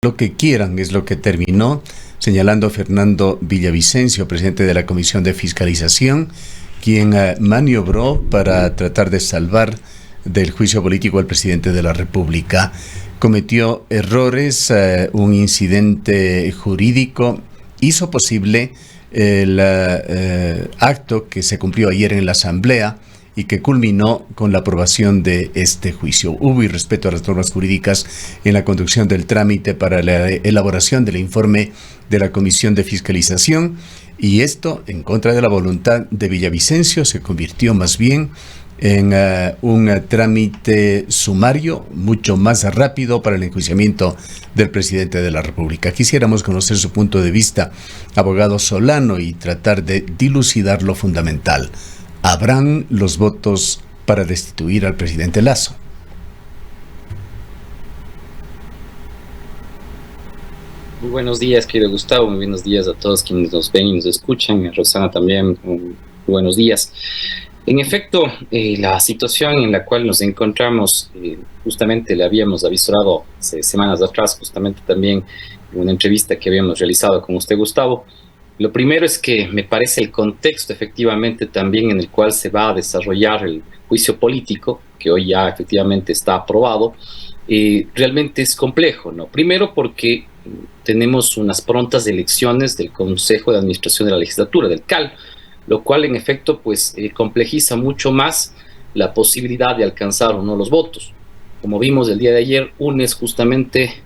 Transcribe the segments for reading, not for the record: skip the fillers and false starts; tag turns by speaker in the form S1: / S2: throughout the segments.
S1: lo que quieran, es lo que terminó señalando Fernando Villavicencio, presidente de la Comisión de Fiscalización, quien maniobró para tratar de salvar del juicio político al presidente de la República. Cometió errores, un incidente jurídico hizo posible el acto que se cumplió ayer en la Asamblea y que culminó con la aprobación de este juicio. Hubo irrespeto a las normas jurídicas en la conducción del trámite para la elaboración del informe de la Comisión de Fiscalización, y esto, en contra de la voluntad de Villavicencio, se convirtió más bien en un trámite sumario mucho más rápido para el enjuiciamiento del presidente de la República. Quisiéramos conocer su punto de vista, abogado Solano, y tratar de dilucidar lo fundamental. ¿Habrán los votos para destituir al presidente Lasso?
S2: Muy buenos días, querido Gustavo. Muy buenos días a todos quienes nos ven y nos escuchan. A Rosana también, muy buenos días. En efecto, la situación en la cual nos encontramos, justamente le habíamos avisado hace semanas atrás, justamente también en una entrevista que habíamos realizado con usted, Gustavo. Lo primero es que me parece el contexto efectivamente también en el cual se va a desarrollar el juicio político, que hoy ya efectivamente está aprobado, realmente es complejo, ¿no? Primero porque tenemos unas prontas elecciones del Consejo de Administración de la Legislatura, del CAL, lo cual en efecto pues complejiza mucho más la posibilidad de alcanzar o no los votos. Como vimos el día de ayer, UNES justamente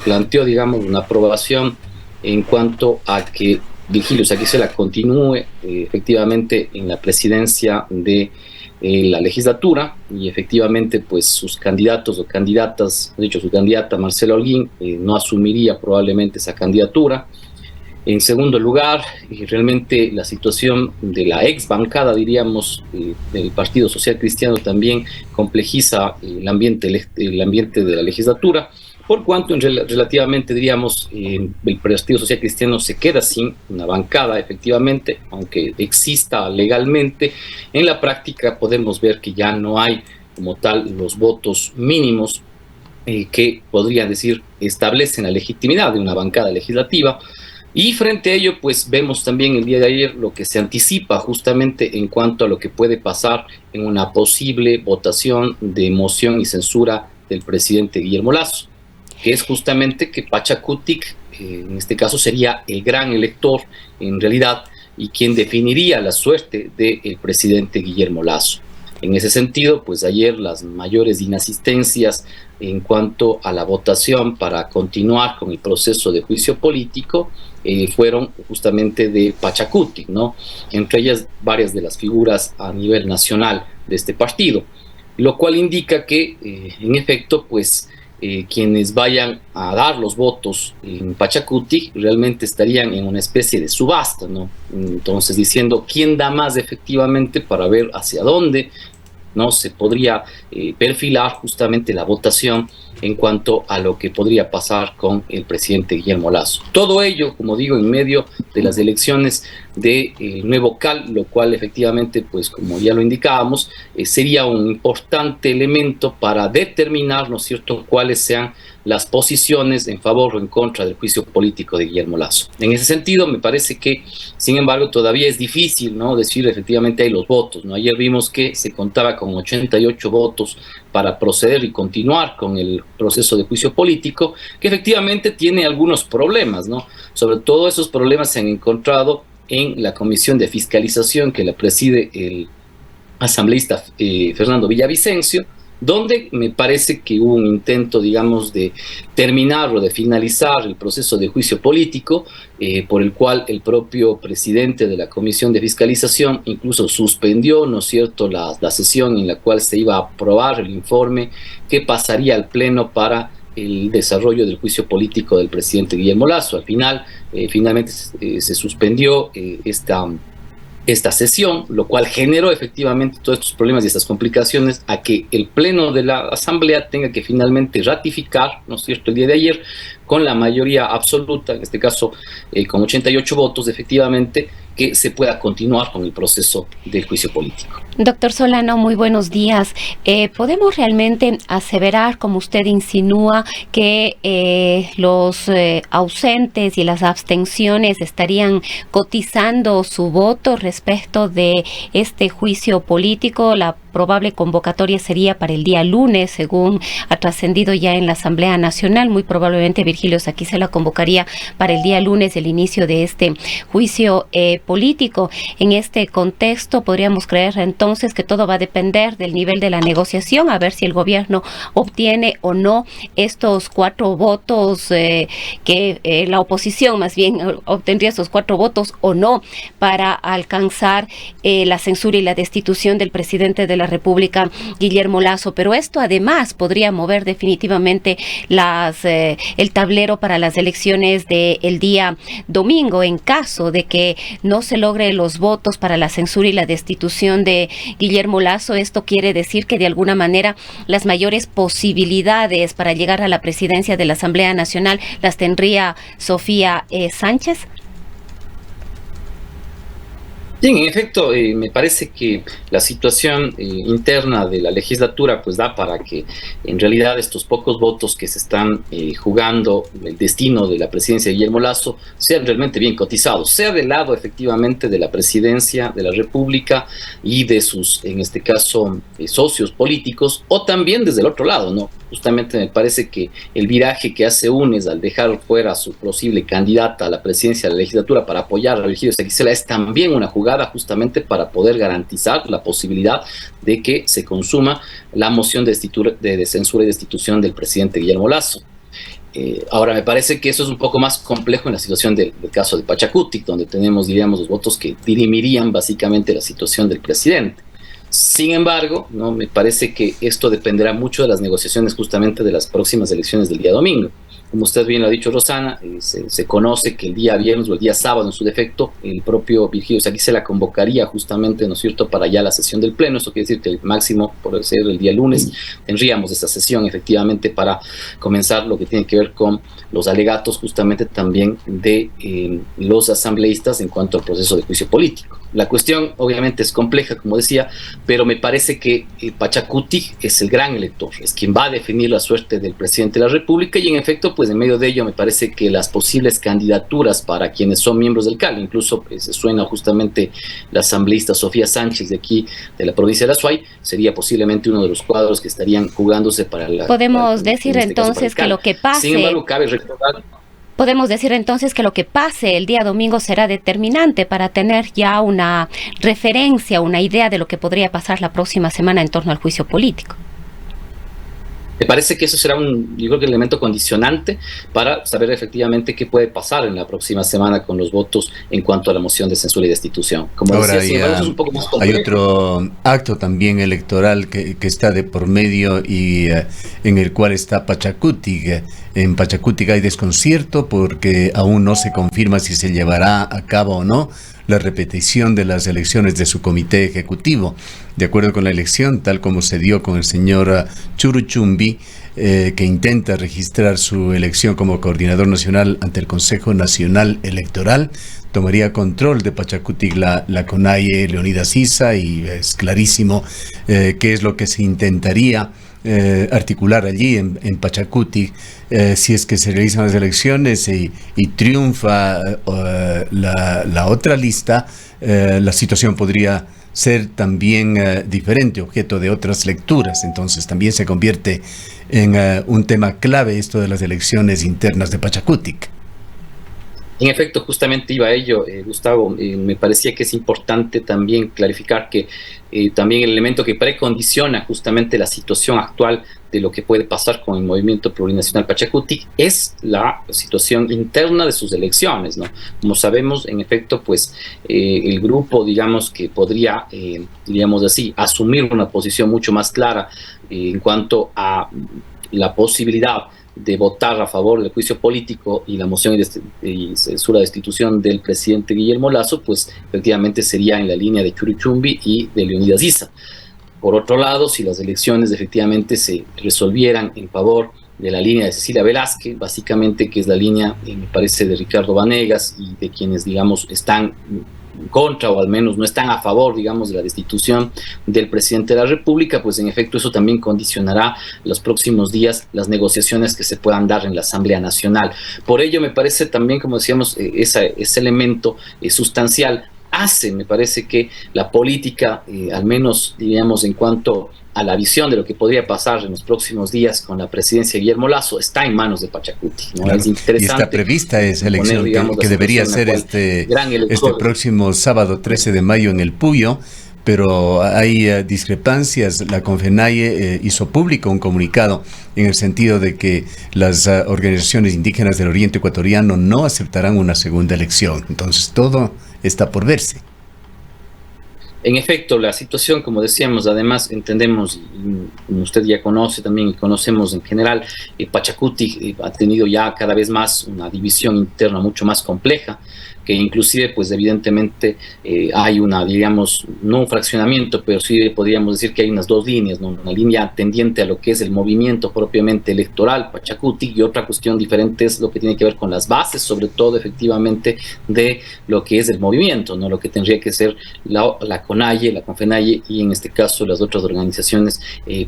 S2: planteó, digamos, una aprobación en cuanto a que Virgilio Saquicela continúe efectivamente en la presidencia de la legislatura, y efectivamente pues sus candidatos o candidatas, de hecho su candidata Marcela Holguín no asumiría probablemente esa candidatura. En segundo lugar, realmente la situación de la ex bancada, diríamos, del Partido Social Cristiano también complejiza el ambiente de la legislatura, por cuanto relativamente, diríamos, el Partido Social Cristiano se queda sin una bancada, efectivamente, aunque exista legalmente. En la práctica podemos ver que ya no hay como tal los votos mínimos que podrían decir establecen la legitimidad de una bancada legislativa. Y frente a ello, pues vemos también el día de ayer lo que se anticipa justamente en cuanto a lo que puede pasar en una posible votación de moción y censura del presidente Guillermo Lasso, que es justamente que Pachacutic, en este caso, sería el gran elector en realidad y quien definiría la suerte del presidente Guillermo Lasso. En ese sentido, pues ayer las mayores inasistencias en cuanto a la votación para continuar con el proceso de juicio político fueron justamente de Pachacutic, ¿no? Entre ellas varias de las figuras a nivel nacional de este partido, lo cual indica que en efecto pues quienes vayan a dar los votos en Pachacutic realmente estarían en una especie de subasta, ¿no? Entonces diciendo quién da más efectivamente para ver hacia dónde no se podría perfilar justamente la votación en cuanto a lo que podría pasar con el presidente Guillermo Lasso. Todo ello, como digo, en medio de las elecciones de nuevo CAL, lo cual efectivamente, pues como ya lo indicábamos, sería un importante elemento para determinar, ¿no es cierto?, cuáles sean las posiciones en favor o en contra del juicio político de Guillermo Lasso. En ese sentido, me parece que, sin embargo, todavía es difícil, ¿no?, decir efectivamente hay los votos, ¿no? Ayer vimos que se contaba con 88 votos para proceder y continuar con el proceso de juicio político, que efectivamente tiene algunos problemas, ¿no? Sobre todo esos problemas se han encontrado en la Comisión de Fiscalización que la preside el asambleísta Fernando Villavicencio, donde me parece que hubo un intento, digamos, de terminar o de finalizar el proceso de juicio político, por el cual el propio presidente de la Comisión de Fiscalización incluso suspendió, ¿no es cierto?, la sesión en la cual se iba a aprobar el informe que pasaría al Pleno para el desarrollo del juicio político del presidente Guillermo Lasso. Al final, finalmente se suspendió esta sesión, lo cual generó efectivamente todos estos problemas y estas complicaciones a que el Pleno de la Asamblea tenga que finalmente ratificar, ¿no es cierto?, el día de ayer, con la mayoría absoluta, en este caso con 88 votos, efectivamente, que se pueda continuar con el proceso del juicio político.
S3: Doctor Solano, muy buenos días. ¿Podemos realmente aseverar, como usted insinúa, que los ausentes y las abstenciones estarían cotizando su voto respecto de este juicio político? La probable convocatoria sería para el día lunes, según ha trascendido ya en la Asamblea Nacional. Muy probablemente Virgilio Saquí se la convocaría para el día lunes, el inicio de este juicio político. En este contexto, podríamos creer entonces que todo va a depender del nivel de la negociación, a ver si el gobierno obtiene o no estos 4 votos, que la oposición más bien obtendría esos 4 votos o no para alcanzar la censura y la destitución del presidente de la República, Guillermo Lasso. Pero esto además podría mover definitivamente el tablero para las elecciones del día domingo, en caso de que no se logre los votos para la censura y la destitución de Guillermo Lasso. Esto quiere decir que de alguna manera las mayores posibilidades para llegar a la presidencia de la Asamblea Nacional las tendría Sofía Sánchez.
S2: Sí, en efecto, me parece que la situación interna de la legislatura pues da para que en realidad estos pocos votos que se están jugando el destino de la presidencia de Guillermo Lasso sean realmente bien cotizados, sea del lado efectivamente de la presidencia de la República y de sus, en este caso, socios políticos, o también desde el otro lado, ¿no? Justamente me parece que el viraje que hace UNES al dejar fuera a su posible candidata a la presidencia de la legislatura para apoyar a Virgilio Saquicela es también una jugada justamente para poder garantizar la posibilidad de que se consuma la moción de censura y destitución del presidente Guillermo Lasso. Ahora, me parece que eso es un poco más complejo en la situación del caso de Pachacutic, donde tenemos, diríamos, los votos que dirimirían básicamente la situación del presidente. Sin embargo, ¿no? Me parece que esto dependerá mucho de las negociaciones justamente de las próximas elecciones del día domingo. Como usted bien lo ha dicho, Rosana, se conoce que el día viernes o el día sábado, en su defecto, el propio Virgilio Saquí se la convocaría justamente, ¿no es cierto?, para ya la sesión del Pleno. Eso quiere decir que el máximo, por ser el día lunes, tendríamos esta sesión efectivamente para comenzar lo que tiene que ver con los alegatos justamente también de los asambleístas en cuanto al proceso de juicio político. La cuestión obviamente es compleja, como decía, pero me parece que Pachacutic es el gran elector, es quien va a definir la suerte del presidente de la República, y en efecto, pues en medio de ello me parece que las posibles candidaturas para quienes son miembros del CAL, incluso se suena justamente la asambleísta Sofía Sánchez de aquí, de la provincia de Azuay, sería posiblemente uno de los cuadros que estarían jugándose para la...
S3: Podemos decir entonces que lo que pase...
S2: Sin embargo, cabe recordar...
S3: Podemos decir entonces que lo que pase el día domingo será determinante para tener ya una referencia, una idea de lo que podría pasar la próxima semana en torno al juicio político.
S2: Me parece que eso será yo creo que el elemento condicionante para saber efectivamente qué puede pasar en la próxima semana con los votos en cuanto a la moción de censura y destitución. Como
S1: ahora
S2: decía, eso es un poco más complejo.
S1: Hay otro acto también electoral que está de por medio y en el cual está Pachacutic. En Pachacutic hay desconcierto porque aún no se confirma si se llevará a cabo o no la repetición de las elecciones de su comité ejecutivo. De acuerdo con la elección, tal como se dio con el señor Churuchumbi, que intenta registrar su elección como coordinador nacional ante el Consejo Nacional Electoral, tomaría control de Pachacutic la CONAIE Leonidas Issa, y es clarísimo qué es lo que se intentaría articular allí en Pachacutic si es que se realizan las elecciones y triunfa la otra lista. La situación podría ser también diferente, objeto de otras lecturas. Entonces también se convierte en un tema clave esto de las elecciones internas de Pachacutic.
S2: En efecto, justamente iba a ello, Gustavo. Me parecía que es importante también clarificar que también el elemento que precondiciona justamente la situación actual de lo que puede pasar con el movimiento plurinacional Pachacutic es la situación interna de sus elecciones, ¿no? Como sabemos, en efecto, pues el grupo, digamos, que podría, diríamos así, asumir una posición mucho más clara en cuanto a la posibilidad de votar a favor del juicio político y la moción y censura de destitución del presidente Guillermo Lasso, pues efectivamente sería en la línea de Churuchumbi y de Leonidas Issa. Por otro lado, si las elecciones efectivamente se resolvieran en favor de la línea de Cecilia Velázquez, básicamente, que es la línea, me parece, de Ricardo Vanegas y de quienes, digamos, están contra, o al menos no están a favor, digamos, de la destitución del presidente de la República, pues en efecto eso también condicionará los próximos días las negociaciones que se puedan dar en la Asamblea Nacional. Por ello me parece también, como decíamos, ese elemento sustancial hace, me parece que la política, al menos diríamos en cuanto a la visión de lo que podría pasar en los próximos días con la presidencia de Guillermo Lasso, está en manos de Pachacuti, ¿no?
S1: Claro.
S2: Es interesante.
S1: Y está prevista esa elección que debería ser este próximo sábado 13 de mayo en el Puyo, pero hay discrepancias. La CONFENAIE hizo público un comunicado en el sentido de que las organizaciones indígenas del Oriente Ecuatoriano no aceptarán una segunda elección. Entonces todo está por verse.
S2: En efecto, la situación, como decíamos, además entendemos, y como usted ya conoce también y conocemos en general, Pachacuti ha tenido ya cada vez más una división interna mucho más compleja, que inclusive, pues evidentemente hay una, digamos, no un fraccionamiento, pero sí podríamos decir que hay unas dos líneas, ¿no? Una línea tendiente a lo que es el movimiento propiamente electoral, Pachacuti, y otra cuestión diferente es lo que tiene que ver con las bases, sobre todo efectivamente de lo que es el movimiento, ¿no? Lo que tendría que ser la CONAIE, la CONFENAIE, y en este caso las otras organizaciones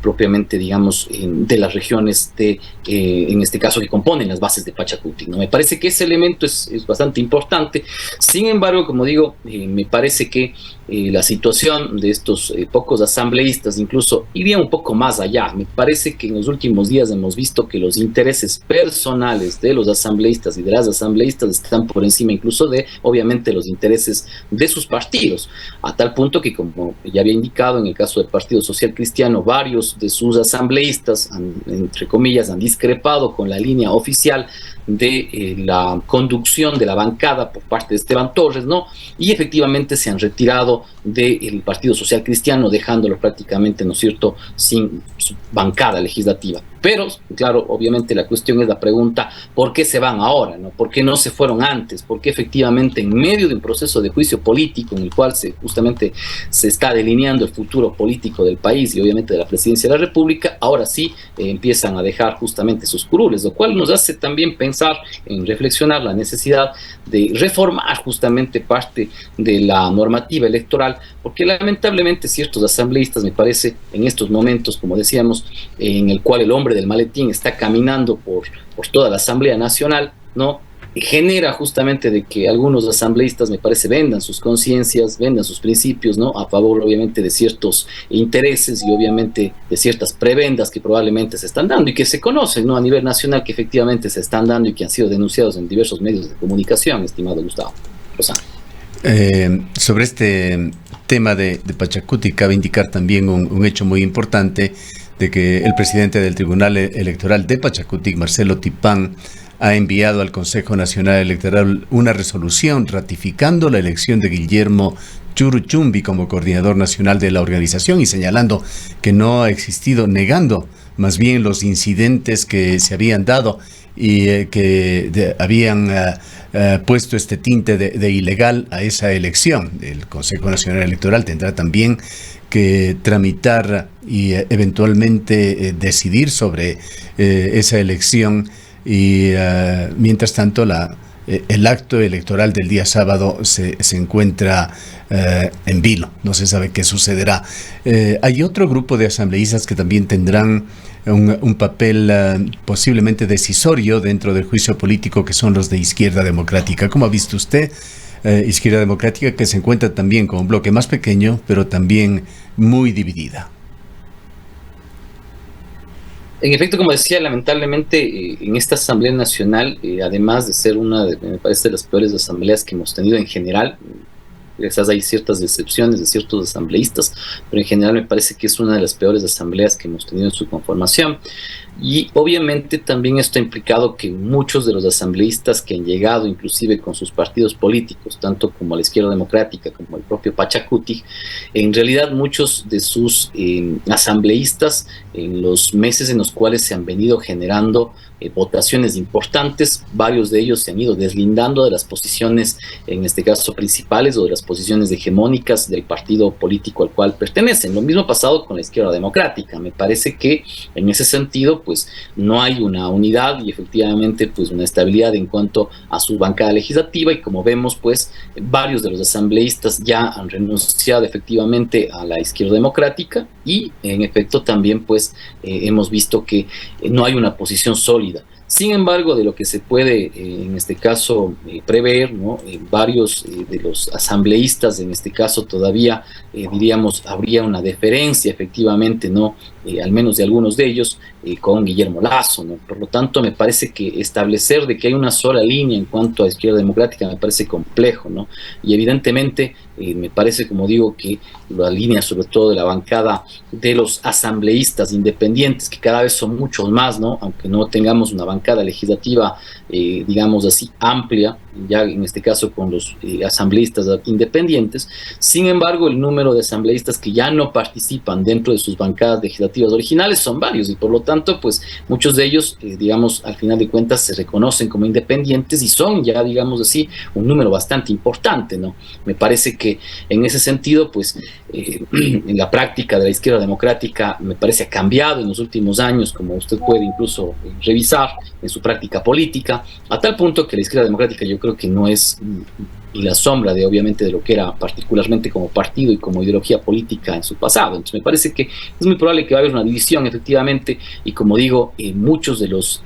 S2: propiamente, digamos, de las regiones en este caso que componen las bases de Pachacuti, ¿no? Me parece que ese elemento es bastante importante. Sin embargo, como digo, me parece que la situación de estos pocos asambleístas incluso iría un poco más allá. Me parece que en los últimos días hemos visto que los intereses personales de los asambleístas y de las asambleístas están por encima incluso de, obviamente, los intereses de sus partidos, a tal punto que, como ya había indicado, en el caso del Partido Social Cristiano, varios de sus asambleístas, entre comillas, han discrepado con la línea oficial de la conducción de la bancada por parte de Esteban Torres, ¿no? Y efectivamente se han retirado del Partido Social Cristiano, dejándolo prácticamente, ¿no es cierto?, sin su bancada legislativa. Pero, claro, obviamente la cuestión es la pregunta, ¿por qué se van ahora, no? ¿Por qué no se fueron antes? ¿Por qué efectivamente en medio de un proceso de juicio político en el cual justamente se está delineando el futuro político del país y obviamente de la presidencia de la República, ahora sí empiezan a dejar justamente sus curules, lo cual nos hace también pensar en reflexionar la necesidad de reformar justamente parte de la normativa electoral, porque lamentablemente ciertos asambleístas, me parece, en estos momentos, como decíamos, en el cual el hombre del maletín está caminando por toda la Asamblea Nacional, ¿no? Genera justamente de que algunos asambleístas, me parece, vendan sus conciencias, vendan sus principios, ¿no? A favor, obviamente, de ciertos intereses y, obviamente, de ciertas prebendas que probablemente se están dando y que se conocen, ¿no? A nivel nacional, que efectivamente se están dando y que han sido denunciados en diversos medios de comunicación, estimado Gustavo Rosano.
S1: Sobre este tema de Pachacuti, cabe indicar también un hecho muy importante de que el presidente del Tribunal Electoral de Pachacuti, Marcelo Tipán, ha enviado al Consejo Nacional Electoral una resolución ratificando la elección de Guillermo Churuchumbi como coordinador nacional de la organización y señalando que no ha existido, negando más bien los incidentes que se habían dado y que habían puesto este tinte de ilegal a esa elección. El Consejo Nacional Electoral tendrá también que tramitar y eventualmente decidir sobre esa elección y mientras tanto el acto electoral del día sábado se encuentra en vilo, no se sabe qué sucederá. Hay otro grupo de asambleístas que también tendrán un papel posiblemente decisorio dentro del juicio político, que son los de Izquierda Democrática. ¿Cómo ha visto usted Izquierda Democrática, que se encuentra también con un bloque más pequeño, pero también muy dividida?
S2: En efecto, como decía, lamentablemente en esta Asamblea Nacional, además de ser una me parece, de las peores asambleas que hemos tenido en general, quizás hay ciertas excepciones de ciertos asambleístas, pero en general me parece que es una de las peores asambleas que hemos tenido en su conformación. Y obviamente también esto ha implicado que muchos de los asambleístas que han llegado inclusive con sus partidos políticos, tanto como la Izquierda Democrática como el propio Pachacuti, en realidad muchos de sus asambleístas en los meses en los cuales se han venido generando votaciones importantes, varios de ellos se han ido deslindando de las posiciones, en este caso principales, o de las posiciones hegemónicas del partido político al cual pertenecen. Lo mismo ha pasado con la Izquierda Democrática. Me parece que en ese sentido, pues no hay una unidad y efectivamente pues una estabilidad en cuanto a su bancada legislativa, y como vemos pues varios de los asambleístas ya han renunciado efectivamente a la izquierda democrática, y en efecto también pues hemos visto que no hay una posición sólida. Sin embargo, de lo que se puede en este caso prever, ¿no? Varios de los asambleístas en este caso todavía diríamos habría una deferencia efectivamente, ¿no? Al menos de algunos de ellos con Guillermo Lasso, ¿no? Por lo tanto, me parece que establecer de que hay una sola línea en cuanto a izquierda democrática me parece complejo, ¿no? Y evidentemente me parece, como digo, que la línea sobre todo de la bancada de los asambleístas independientes, que cada vez son muchos más, ¿no? Aunque no tengamos una bancada legislativa, digamos así, amplia, ya en este caso con los asambleístas independientes. Sin embargo, el número de asambleístas que ya no participan dentro de sus bancadas legislativas originales son varios, y por lo tanto, pues muchos de ellos, digamos, al final de cuentas se reconocen como independientes y son ya, digamos así, un número bastante importante, ¿no? Me parece que en ese sentido, pues en la práctica de la izquierda democrática me parece ha cambiado en los últimos años, como usted puede incluso revisar en su práctica política, a tal punto que la izquierda democrática yo creo que no es y la sombra de obviamente de lo que era particularmente como partido y como ideología política en su pasado. Entonces me parece que es muy probable que va a haber una división efectivamente, y como digo, muchos de los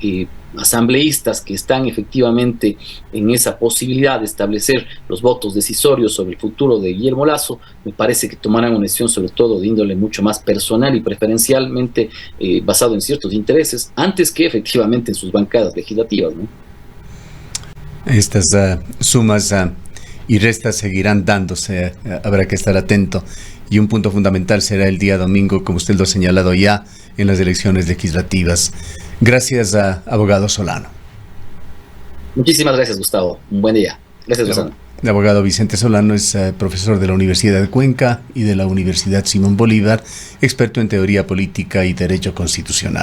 S2: asambleístas que están efectivamente en esa posibilidad de establecer los votos decisorios sobre el futuro de Guillermo Lasso, me parece que tomarán una decisión sobre todo de índole mucho más personal y preferencialmente basado en ciertos intereses, antes que efectivamente en sus bancadas legislativas, ¿no?
S1: Estas sumas y restas seguirán dándose, habrá que estar atento, y un punto fundamental será el día domingo, como usted lo ha señalado ya, en las elecciones legislativas. Gracias, abogado Solano.
S2: Muchísimas gracias, Gustavo. Un buen día. Gracias, Rosana.
S1: El abogado Vicente Solano es profesor de la Universidad de Cuenca y de la Universidad Simón Bolívar, experto en teoría política y derecho constitucional.